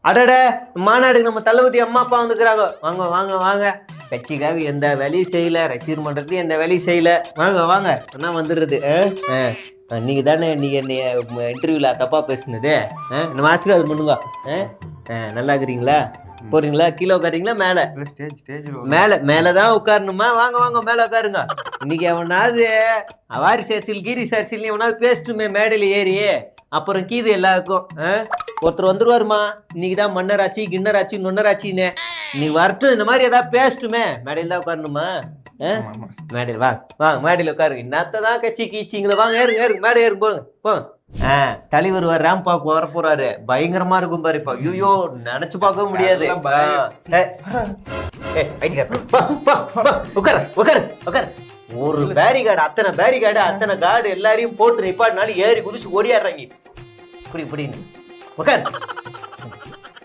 அடட மாநாடுக்கு நம்ம தளபதி அம்மா அப்பா வந்துக்கிறாங்க. வாங்க வாங்க வாங்க. கட்சிக்காக எந்த வேலையும் செய்யல, ரசிகர் மன்றத்துலயும் எந்த வேலையும் செய்யல. வாங்க வாங்க என்ன வந்துடுறது. நீங்க தானே நீங்க என்னைய இன்டர்வியூல தப்பா பேசுனது. நம்ம ஆசீர்வாதம் பண்ணுங்க. நல்லா இருக்கிறீங்களா? போறீங்களா? கீழே உட்காரீங்களா மேல? மேல மேலதான் உட்காரணுமா? வாங்க வாங்க மேல உட்காருங்க. இன்னைக்கு எவனாவது வாரிசு அரசியல் கீரிஸ் அரசியல் எவனாவது பேசட்டுமே மேடையில ஏறி, அப்புறம் கீது எல்லாருக்கும். ஒருத்தர் வந்துருவாருமா, இன்னைக்குதான் மன்னராட்சி கிண்ணராட்சி நொன்னராட்சின்னு. நீ வரட்டும், இந்த மாதிரி ஏதாவது பேசட்டுமே. மேடையில தான் உட்காரணுமா? மேடையில் வா வா மேடையில உட்காரு. என்னத்தான் கட்சி கீச்சிங்கள. வாங்க ஏறுங்க ஏறுங்க மேடை ஏறுங்க போங்க போங்க. தலைவர் ரேம்ப் வாக் வர போறாரு. பயங்கரமா இருக்கும் பாரு. இப்ப ஐயோ நினைச்சு பார்க்கவும் முடியாது. உட்காரு உட்காரு உட்காரு. ஒரு பேரிகார்டு அத்தனை பேரிகார்டு அத்தனை கார்டு எல்லாரையும் போட்டு நிப்பாட்டினாலும் ஏறி குதிச்சு ஓடியாடுறாங்க. இப்படி இப்படின்னு உட்காரு.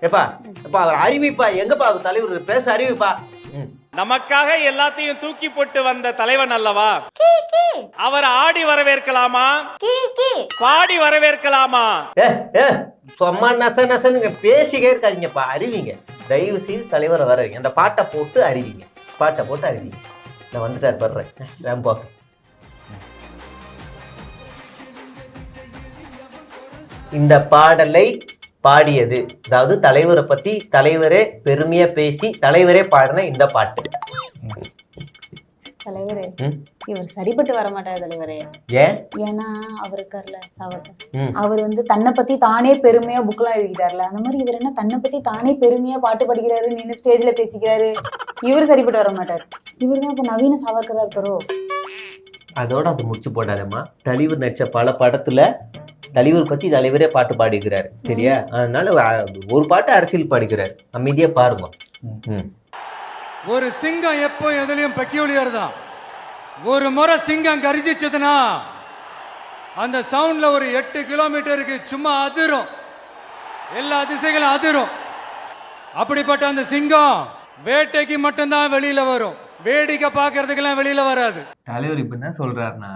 எப்பா எப்பா அவர் அறிவிப்பா. எங்கப்பா அவர் தலைவர் பேச அறிவிப்பா. நமக்காக எல்லாத்தையும் தூக்கி போட்டு வந்த தலைவன் அல்லவா? அவர் ஆடி வரவேற்கலாமா, பாடி வரவேற்கலாமா? சும்மா நச நசனுங்க பேசிக்கே இருக்காதீங்கப்பா. அறிவிங்க தயவு செய்து தலைவரை வரவீங்க. அந்த பாட்டை போட்டு அறிவிங்க. பாட்டை போட்டு அறிவிங்க. நான் வந்துட்டார் படுறேன். ரேம்பா இந்த பாடலை பாடியது, அதாவது தலைவரை பத்தி தலைவரே பெருமையா பேசி தலைவரே பாடின இந்த பாட்டு. தலைவரே இவர் சரிப்பட்டு வர மாட்டார் தலைவரே. ஏன்னா அவர் இருக்கார்ல சாவர்கர், அவர் தன்னை பத்தி தானே பெருமையா புக்கெல்லாம் எழுதிக்கிட்டார்ல. அந்த மாதிரி இவர் என்ன தன்னை பத்தி தானே பெருமையா பாட்டு படிக்கிறாரு, நின்று ஸ்டேஜ்ல பேசிக்கிறாரு. இவர் சரிப்பட்டு வர மாட்டார். இவர் தான் இப்ப நவீன சாவர்கரா இருக்காரோ? அதோட அது முடிச்சு போட்டாரம்மா. தலைவர் நடிச்ச பல படத்துல தலைவர் பத்தி தலைவரே பாட்டு பாடிக்கிறாரு. சரியா? அதனால ஒரு பாட்டு அரசியல் பாடிக்கிறாரு. அமைதியா பாருங்க. ஒரு சிங்கம் எப்போ எதுலயும் பெக்யூலியர் தான். ஒரு முறை சிங்கம் கரிசிச்சதுன்னா அந்த சவுண்ட்ல ஒரு 8 கிலோமீட்டருக்கு சும்மா அதிரும், எல்லா திசைகளும் அதிரும். அப்படிப்பட்ட அந்த சிங்கம் வேட்டைக்கு மட்டும்தான் வெளியில வரும், வேடிக்கை பாக்குறதுக்கெல்லாம் வெளியில வராது. தலைவர் இப்ப என்ன சொல்றாருன்னா,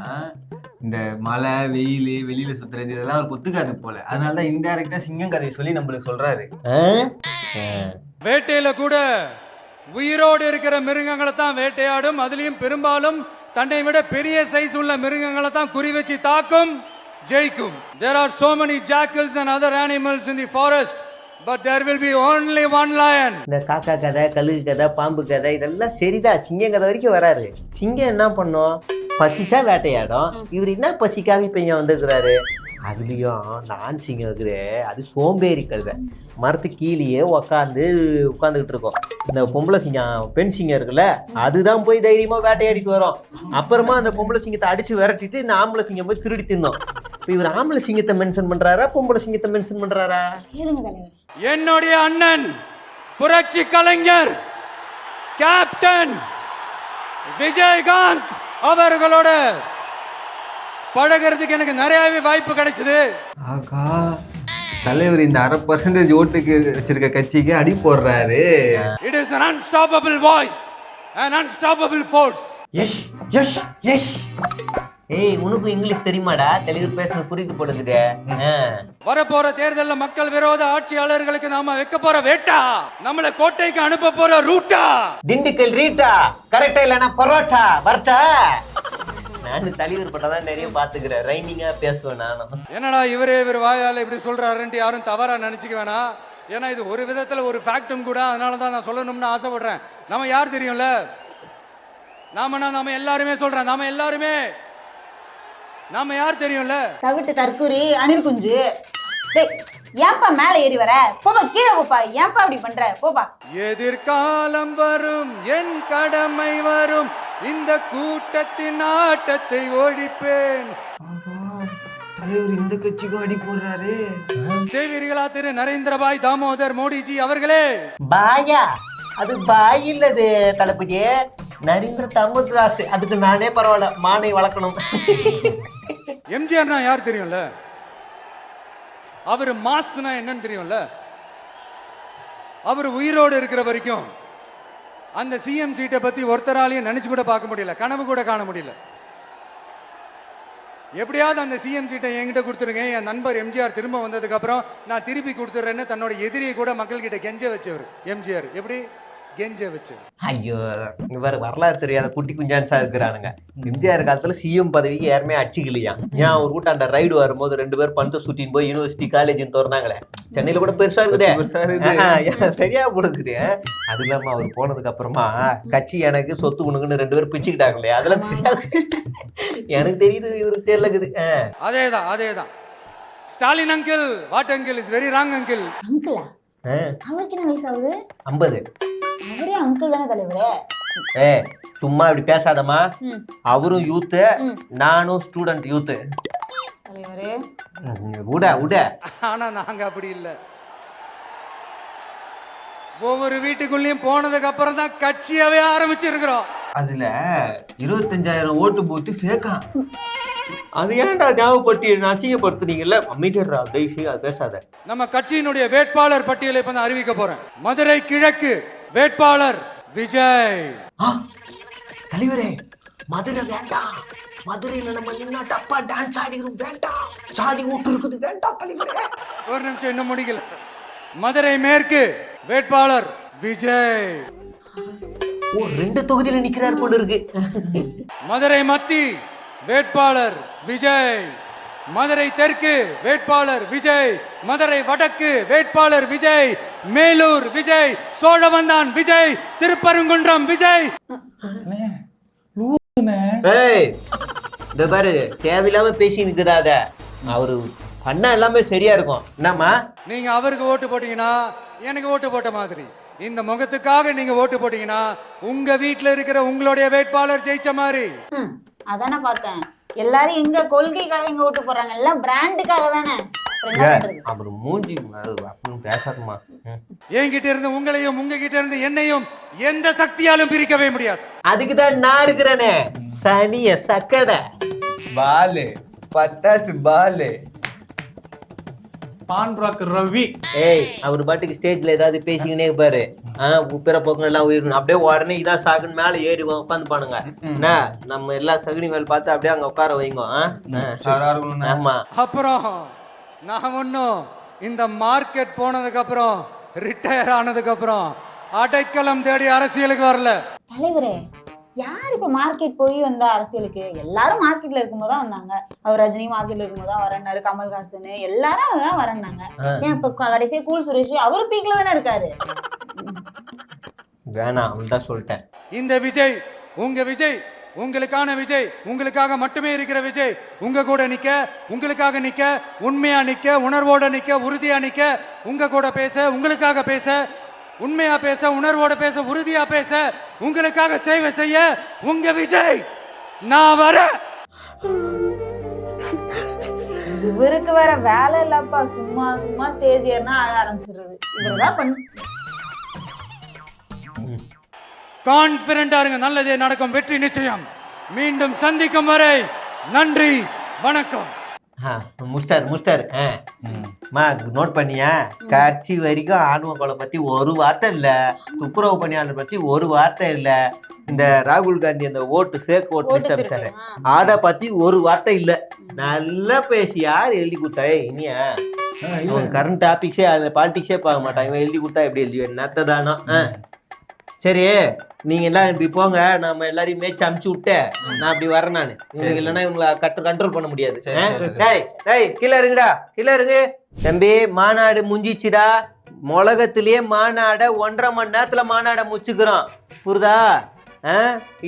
இந்த மழை வெயில் வெளியில சுத்துறது இதெல்லாம் ஒரு ஒத்துக்காது போல. அதனாலதான் இன்டைரக்டா சிங்கம் கதையை சொல்லி நம்மளுக்கு சொல்றாரு. வேட்டையில கூட உயிரோடு இருக்கிற மிருகங்களை தான் வேட்டையாடும். அதுலயும் பெரும்பாலும் தன்னை விட பெரிய சைஸ் உள்ள மிருகங்களை தான் குறி வச்சு தாக்கும், ஜெயிக்கும். There are so many jackals and other animals in the forest, but there will be only one lion. இந்த காக்கா கதை, கழுகு கதை, பாம்பு கதை இதெல்லாம் சரிதான். சிங்கம் கதை வரைக்கும் வராரு. சிங்கம் என்ன பண்ணும்? பசிச்சா வேட்டையாடும். இவர் என்ன பசிக்காக இப்ப இங்க வந்துருக்கிறாரு? அதுலயும் நான் சிங்கம் இருக்குது, அது சோம்பேறி கழுதை. மரத்து கீழேயே உட்காந்துக்கிட்டு இருக்கோம். இந்த பொம்பளை சிங்கம் பெண் சிங்கம் இருக்குல்ல, அதுதான் போய் தைரியமா வேட்டையாடிட்டு வரும். அப்புறமா அந்த பொம்பளை சிங்கத்தை அடிச்சு விரட்டிட்டு இந்த ஆம்பளை சிங்கம் போய் திருடி தின்னோம். இப்ப இவர் ஆம்பளை சிங்கத்தை மென்ஷன் பண்றாரா, பொம்பளை சிங்கத்தை மென்ஷன் பண்றாரா? என்னுடைய அண்ணன் புரட்சி கலைஞர் கேப்டன் விஜயகாந்த் அவர்களோட பழகிறதுக்கு எனக்கு நிறையவே வாய்ப்பு கிடைச்சது. ஆகா, தலைவர் இந்த 1/2% ஓட்டுக்கு வச்சிருக்க கட்சிக்கு அடி போடுறாரு. It is an unstoppable voice, an unstoppable force. Yes yes yes. ஏய், உனக்கு இங்கிலீஷ் தெரியுமாடா? தெலுங்கு பேசுன புரியுது போடுது. வரப்போற தேர்தல்ல மக்கள் விரோத ஆட்சியாளர்களுக்கு நாம வைக்க போற வேட்டா, நம்மள கோட்டைக்கு அனுப்ப போற ரூட்டா, திண்டுக்கல் ரீட்டா. கரெக்டா இல்லனா பரோட்டா வரட்டா. நான் தலைவர் பட்டதான் நிறைய பாத்துக்கிறேன். ரைமிங்கா பேசுவேன் நானும். என்னடா இவர் வாயால இப்படி சொல்றாருன்ட்டு யாரும் தவறா நினைச்சுக்க வேணாம். ஏன்னா இது ஒரு விதத்துல ஒரு ஃபேக்டும் கூட. அதனாலதான் நான் சொல்லணும்னு ஆசைப்படுறேன். நம்ம யார் தெரியும்ல? நாம எல்லாருமே சொல்றேன். நாம யார் தெரியும்ல? தவிட்டு தற்கூரி அணில் குஞ்சு. ஏன்பா மேல ஏறி வர? போப்பா கீழே போப்பா. ஏன்பா அப்படி பண்ற? போப்பா. எதிர்காலம் வரும், என் கடமை வரும், இந்த கூட்டத்தின் ஆட்டத்தை ஒழிப்பேன். தலைவர் இந்த கட்சிக்கும் அடி போடுறாரு. செய்வீர்களா திரு நரேந்திரபாய் தாமோதர் மோடிஜி அவர்களே? பாயா, அது பாய் இல்லது தளபதி. நரேந்திர தாமோதராசு. அதுக்கு நானே பரவாயில்ல, மானை வளர்க்கணும். எம்ஜிஆர்னா யார் தெரியும்ல? அவர் மாஸ்னா என்னன்னு தெரியும்ல? அவர் உயிரோடு இருக்கிற வரைக்கும் அந்த சிஎம் சீட்டை பத்தி ஒருத்தராலையும் நினைச்சு கூட பார்க்க முடியல, கனவு கூட காண முடியல. எப்படியாவது அந்த சிஎம் சீட்டை என்கிட்ட கொடுத்துருங்க, என் நண்பர் எம்ஜிஆர் திரும்ப வந்ததுக்கு அப்புறம் நான் திருப்பி கொடுத்துட்றேன்னு தன்னோட எதிரியை கூட மக்கள் கிட்ட கெஞ்ச வச்சவர் எம்ஜிஆர். எப்படி கெஞ்ச வச்சவர்? ஐயோ இவர் வரலாறு தெரியாத குட்டி குஞ்சான்ஸா இருக்கிறானுங்க. எம்ஜிஆர் காலத்துல சிஎம் பதவிக்கு யாருமே அடிச்சுக்கலையா? ஏன் அவர் கூட்டாண்ட ரைடு வரும்போது 2 பேர் பணத்தை சுட்டின்னு போய் யூனிவர்சிட்டி காலேஜ்னு திறந்தாங்களே, சென்னையில கூட பெருசா இருக்குதே, சரியா போடுக்குது. அது இல்லாம அவர் போனதுக்கு அப்புறமா கட்சி எனக்கு சொத்து உனக்குன்னு 2 பேர் பிச்சுக்கிட்டாங்களே, அதெல்லாம் தெரியாது. எனக்கு தெரியுது, இவருக்கு தெரியலக்குது. அதேதான் Stalin uncle, what uncle is very wrong uncle. அங்கிளா? அவருக்கு என்ன வயசு ஆகுது? 50. அவரே அங்கிள் தானே தலைவரே? சும்மா இப்படி பேசாதம்மா. அவரும் யூத்து, நானும் ஸ்டூடெண்ட் யூத்து. தலைவரே உட. ஆனா நாங்க அப்படி இல்ல. ஒவ்வொரு வீட்டுக்குள்ளேயும் போனதுக்கு அப்புறம் தான் கட்சியாவே ஆரம்பிச்சிருக்கிறோம். அதுல 25,000 ஓட்டு பூத்து ஃபேக்கா. அது ஏன்டா ஞாபகப்படுத்தி அசிங்கப்படுத்துனீங்கல்ல? அமைதியா தயவுசெய்து அது பேசாத. நம்ம கட்சியினுடைய வேட்பாளர் பட்டியலை இப்ப நான் அறிவிக்க போறேன். மதுரை கிழக்கு வேட்பாளர் விஜய். தலைவரே மதுரை வேண்டாம். மதுரையில நம்ம நின்னா டப்பா டான்ஸ் ஆடிக்கிறது வேண்டாம், சாதி ஓட்டு இருக்குது வேண்டாம் தலைவரே. ஒரு நிமிஷம், இன்னும் முடிக்கல. மதுரை மேற்கு வேட்பாளர் விஜய். 2 தொகுதியில நிக்கிறார் போல இருக்கு. மதுரை மத்தி வேட்பாளர் விஜய். மதுரை தெற்கு வேட்பாளர் விஜய். மதுரை வடக்கு வேட்பாளர் விஜய். மேலூர் விஜய். சோழவந்தான் விஜய். திருப்பரங்குன்றம் விஜய். இந்த பாரு, தேவையில்லாம பேசி நிக்குதாத. அவரு பண்ணா எல்லாமே சரியா இருக்கும். என்னம்மா நீங்க அவருக்கு ஓட்டு போட்டீங்கன்னா எனக்கு ஓட்டு போட்ட மாதிரி, இந்த முகத்துக்காக நீங்க ஓட்டு போட்டீங்கன்னா உங்க வீட்டுல இருக்கிற உங்களுடைய வேட்பாளர் ஜெயிச்ச மாதிரி. அதானே பார்த்தேன். எல்லாரும் எங்க கொள்கைக்காக எங்க ஓட்டு போடுறாங்க, எல்லாம் பிராண்டுக்காக தானே. அவர் மூஞ்சி பேசாதுமா. என்கிட்ட இருந்து உங்களையும் உங்ககிட்ட இருந்து என்னையும் எந்த சக்தியாலும் பிரிக்கவே முடியாது. அதுக்குதான் நான் இருக்கிறேனே, சனிய சக்கடை பாலு, பட்டாசு பாலு, பான்ராக் ரவி. அவரு பாட்டுக்கு ஸ்டேஜ்ல ஏதாவது பேசிக்கினே பாரு. உப்பிர போக்கு எல்லாம் உயிரணும், அப்படியே உடனே இதான் சாகுன்னு மேல ஏறி உட்காந்து பானுங்க. நம்ம எல்லா சகுனி மேல பார்த்து அப்படியே அங்க உட்கார வைங்க. ஆமா. அப்புறம் நான் ஒன்னும் இந்த மார்க்கெட் போனதுக்கு அப்புறம், ரிட்டையர் ஆனதுக்கு அப்புறம் அடைக்கலம் தேடி அரசியலுக்கு வரல. தலைவரே யார் இப்ப மார்க்கெட் போய் வந்த அரசியலுக்கு? எல்லாரும் மார்க்கெட்ல இருக்கும்போது தான் வந்தாங்க. அவர் ரஜினி மார்க்கெட்ல இருக்கும்போது தான் வரேன்னாரு, கமல்ஹாசன் எல்லாரும் அதான் வரேன்னாங்க. ஏன் இப்ப கடைசியா கூல் சுரேஷ் அவரு பீக்ல தானே இருக்காரு. வேணாம், அவள்தான் சொல்லிட்டேன். இந்த விஜய் உங்க விஜய், உங்களுக்கான விஜய், உங்களுக்காக மட்டுமே இருக்கிற விஜய். உங்க கூட நிக்க, உங்களுக்காக நிக்க, உண்மையா நிக்க, உணர்வோட நிக்க, உறுதியா நிக்க, உங்க கூட பேச, உங்களுக்காக பேச, உண்மையா பேச, உணர்வோட பேச, உறுதியா பேச, உங்களுக்காக சேவை செய்ய உங்க விஜய் நான் வர. இவருக்கு வேற வேலை இல்லப்பா, சும்மா சும்மா ஸ்டேஜ் ஏறினா அழ ஆரம்பிச்சிடுறது. இவருதான் பண்ணு. கான்பிடண்டா இருங்க, நல்லதே நடக்கும், வெற்றி நிச்சயம். மீண்டும் சந்திக்கும் வரை நன்றி, வணக்கம். முஸ்டர் நோட் பண்ணியா? கட்சி வரைக்கும் ஆணவ கொலை பத்தி ஒரு வார்த்தை இல்ல, துப்புரவு பணியாளர் பத்தி ஒரு வார்த்தை இல்ல, இந்த ராகுல் காந்தி அந்த ஓட்டு ஃபேக் ஓட்டு அத பத்தி ஒரு வார்த்தை இல்ல. நல்லா பேசி யார் எழுதி கொடுத்தா? இனியா கரண்ட் டாபிக்ஸே பாலிடிக்ஸே பார்க்க மாட்டான். இவன் எழுதி கொடுத்தா எப்படி எழுதி என்னத்ததானோ. சரி, நீங்க எல்லாம் இப்படி போங்க, நம்ம எல்லாரையும் மேய்ச்சி அமுச்சு விட்டு நான் அப்படி வரேன். நானு இல்லைன்னா இவங்களை கண்ட்ரோல் பண்ண முடியாது. கீழே இருங்கடா, கீழே இருங்க தம்பி. மாநாடு முடிஞ்சிச்சுடா. உலகத்திலேயே மாநாட 1.5 மணி நேரத்துல மாநாட முடிச்சுக்கிறோம், புரியுதா?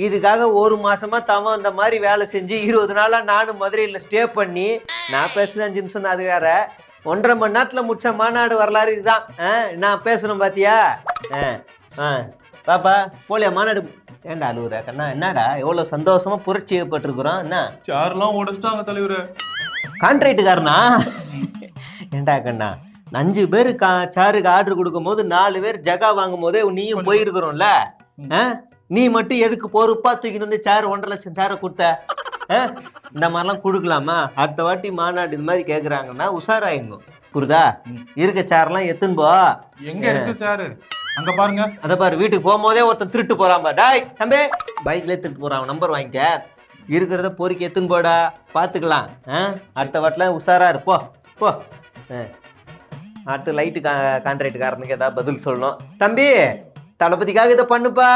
இதுக்காக 1 மாசமா தவம் அந்த மாதிரி வேலை செஞ்சு 20 நாளா நானும் மதுரையில ஸ்டே பண்ணி, நான் பேசுறது 5 நிமிஷம் தான், அது வேற. 1.5 மணி நேரத்துல முடிச்ச மாநாடு வரலாறு இதுதான். நான் பேசணும் பாத்தியா? பாப்பா போலியா மாநாடு? ஏன்டா அழுவுற கண்ணா? என்னடா எவ்வளவு சந்தோஷமா புரட்சி ஏற்பட்டிருக்கிறோம். என்ன சேர்லாம் உடைச்சிட்டாங்க தலைவரே. கான்ட்ராக்டுக்காரனா? ஏண்டா கண்ணா, 5 பேரு சாருக்கு ஆர்டர் கொடுக்கும் போது 4 பேர் ஜகா வாங்கும் போதே நீயும் போயிருக்கிறோம்ல. நீ மட்டும் எதுக்கு பொறுப்பா தூக்கிட்டு வந்து சேர் 1.5 லட்சம் சேரை கொடுத்த? இந்த மாதிரிலாம் கொடுக்கலாமா? அடுத்த வாட்டி மாநாடு இந்த மாதிரி கேக்குறாங்கன்னா உஷாராயிடணும், புரியுதா? இருக்க சேர்லாம் எத்துன்னு போ. எங்க இருக்கு சேரு? அங்க பாருங்க. அத பாரு, வீட்டுக்கு போகும்போதே ஒருத்தன் திருட்டு போறான் பாரு. டாய் தம்பி, பைக்ல திருட்டு போறான், நம்பர் வாங்கிக்க. இருக்கிறத பொறுக்கி எத்துன்னு போடா, பார்த்துக்கலாம். அடுத்த வாட்டில் உஷாரா இருப்போ போ. அடுத்து லைட்டு கான்ட்ராக்டுக்காரனுக்கு ஏதாவது பதில் சொல்லணும். தம்பி, தளபதிக்காக இதை பண்ணுப்பா.